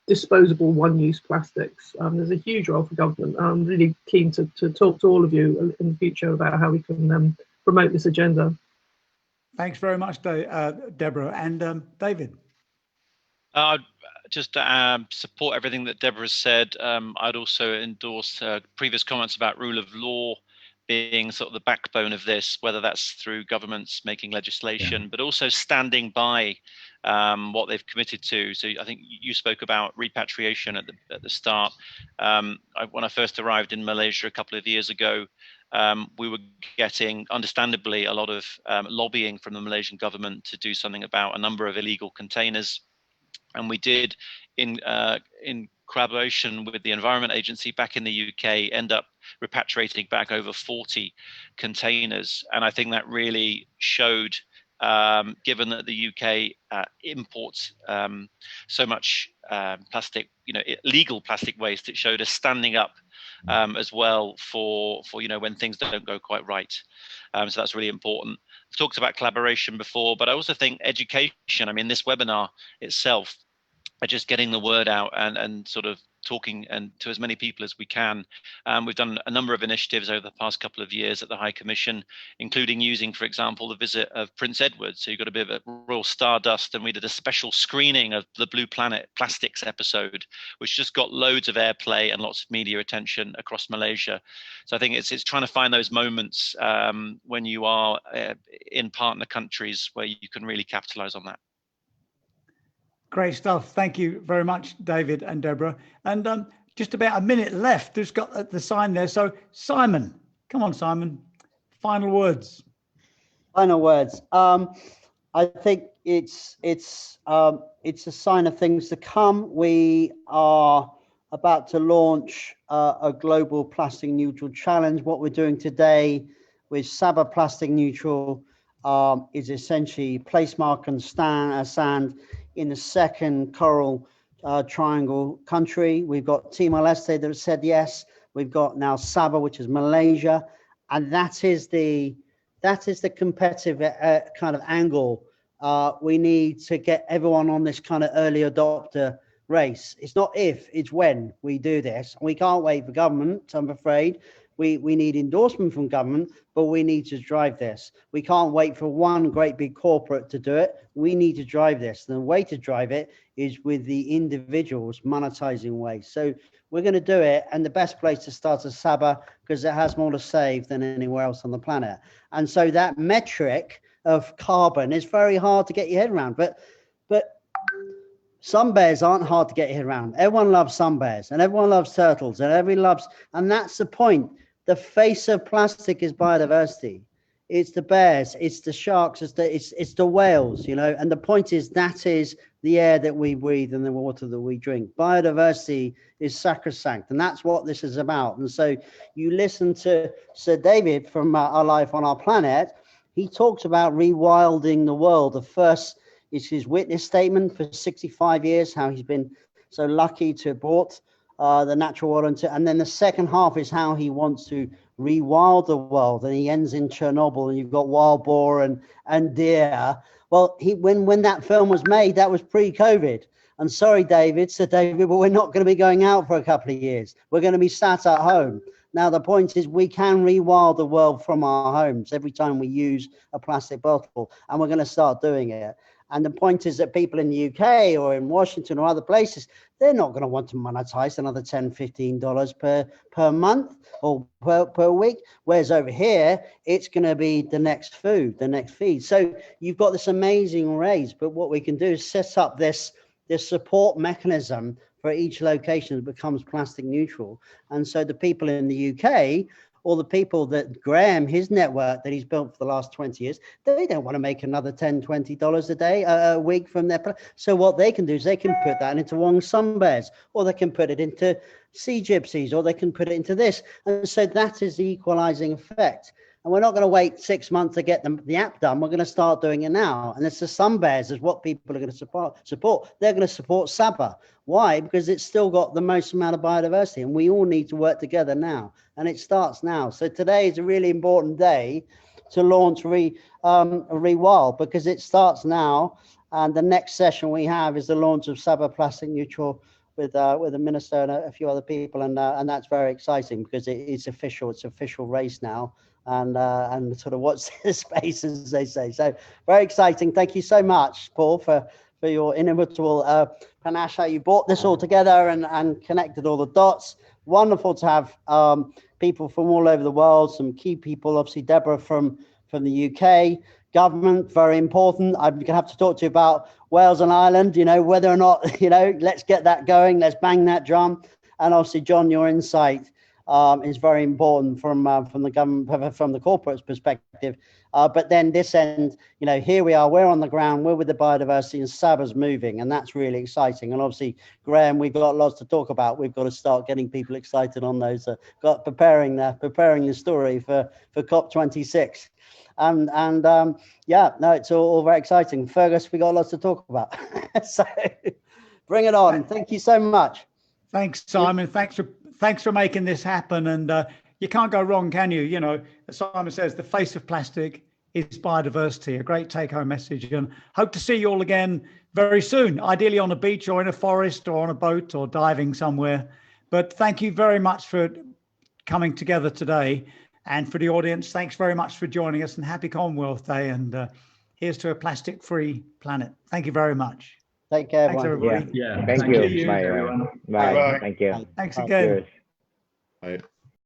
disposable one-use plastics. There's a huge role for government. I'm really keen to talk to all of you in the future about how we can promote this agenda. Thanks very much, Deborah. And David. just to support everything that Deborah has said, I'd also endorse previous comments about rule of law being sort of the backbone of this, whether that's through governments making legislation, but also standing by what they've committed to. So I think you spoke about repatriation at the start. When I first arrived in Malaysia a couple of years ago, we were getting, understandably, a lot of lobbying from the Malaysian government to do something about a number of illegal containers. And we did, in collaboration with the Environment Agency back in the UK, end up repatriating back over 40 containers. And I think that really showed, given that the UK imports so much plastic, legal plastic waste, it showed us standing up as well for when things don't go quite right. So that's really important. I've talked about collaboration before, but I also think education. I mean, this webinar itself, just getting the word out and sort of talking to as many people as we can. We've done a number of initiatives over the past couple of years at the High Commission, including using, for example, the visit of Prince Edward. So you've got a bit of a royal stardust, and we did a special screening of the Blue Planet Plastics episode, which just got loads of airplay and lots of media attention across Malaysia. So I think it's trying to find those moments when you are in partner countries where you can really capitalize on that. Great stuff. Thank you very much, David and Deborah. And just about a minute left. Just got the sign there. So Simon, come on, Simon. Final words. Final words. I think it's a sign of things to come. We are about to launch a global plastic neutral challenge. What we're doing today with Sabah Plastic Neutral is essentially place mark and sand in the second coral triangle country. We've got Timor-Leste that have said yes. We've got now Sabah, which is Malaysia, and that is the competitive kind of angle. We need to get everyone on this kind of early adopter race. It's not if, it's when we do this. We can't wait for government, I'm afraid. We need endorsement from government, but we need to drive this. We can't wait for one great big corporate to do it. We need to drive this. The way to drive it is with the individuals monetizing waste. So we're going to do it. And the best place to start is Sabah, because it has more to save than anywhere else on the planet. And so that metric of carbon is very hard to get your head around. But sun bears aren't hard to get your head around. Everyone loves sun bears, and everyone loves turtles, and everyone loves, and that's the point. The face of plastic is biodiversity. It's the bears, it's the sharks, it's the whales, and the point is that is the air that we breathe and the water that we drink. Biodiversity is sacrosanct, and that's what this is about. And so you listen to Sir David from Our Life on Our Planet. He talks about rewilding the world. The first is his witness statement for 65 years, how he's been so lucky to have brought the natural world and then the second half is how he wants to rewild the world, and he ends in Chernobyl, and you've got wild boar and deer. Well, when that film was made, that was pre-COVID. And sorry, Sir David, but we're not going to be going out for a couple of years. We're going to be sat at home. Now, the point is we can rewild the world from our homes every time we use a plastic bottle, and we're going to start doing it. And the point is that people in the UK or in Washington or other places, they're not going to want to monetize another $10, $15 per month or per week. Whereas over here, it's going to be the next food, the next feed. So you've got this amazing raise. But what we can do is set up this support mechanism for each location that becomes plastic neutral. And so the people in the UK, or the people that Graeme, his network that he's built for the last 20 years, they don't want to make another $10, $20 a day, a week from their. So what they can do is they can put that into Wong sun bears, or they can put it into sea gypsies, or they can put it into this. And so that is the equalizing effect. And we're not going to wait 6 months to get the app done. We're going to start doing it now. And it's the sun bears is what people are going to support. They're going to support Sabah. Why? Because it's still got the most amount of biodiversity, and we all need to work together now. And it starts now. So today is a really important day to launch ReWild, because it starts now. And the next session we have is the launch of Sabah Plastic Neutral with the minister and a few other people, and that's very exciting because it's official. It's official race now. And sort of what's the space, as they say. So very exciting. Thank you so much, Paul, for your inimitable panache, how you brought this all together and connected all the dots. Wonderful to have people from all over the world, some key people, obviously Deborah from the UK. Government, very important. I'm going to have to talk to you about Wales and Ireland, you know, whether or not, you know, let's get that going, let's bang that drum. And obviously, John, your insight is very important from the government, from the corporate's perspective. But then this end, you know, here we are, we're on the ground, we're with the biodiversity, and Saba's moving, and that's really exciting. And obviously, Graeme, we've got lots to talk about. We've got to start getting people excited on those, preparing the story for COP26. Yeah, no, it's all very exciting. Fergus, we got lots to talk about. So bring it on. Thank you so much. Thanks, Simon. Thanks for making this happen. And you can't go wrong, can you? You know, as Simon says, the face of plastic is biodiversity, a great take-home message. And hope to see you all again very soon, ideally on a beach or in a forest or on a boat or diving somewhere. But thank you very much for coming together today. And for the audience, thanks very much for joining us, and happy Commonwealth Day. And here's to a plastic-free planet. Thank you very much. Take care, thanks, everybody. Yeah. Thank you. Bye, everyone. Bye. Thank you. Thanks again. Bye.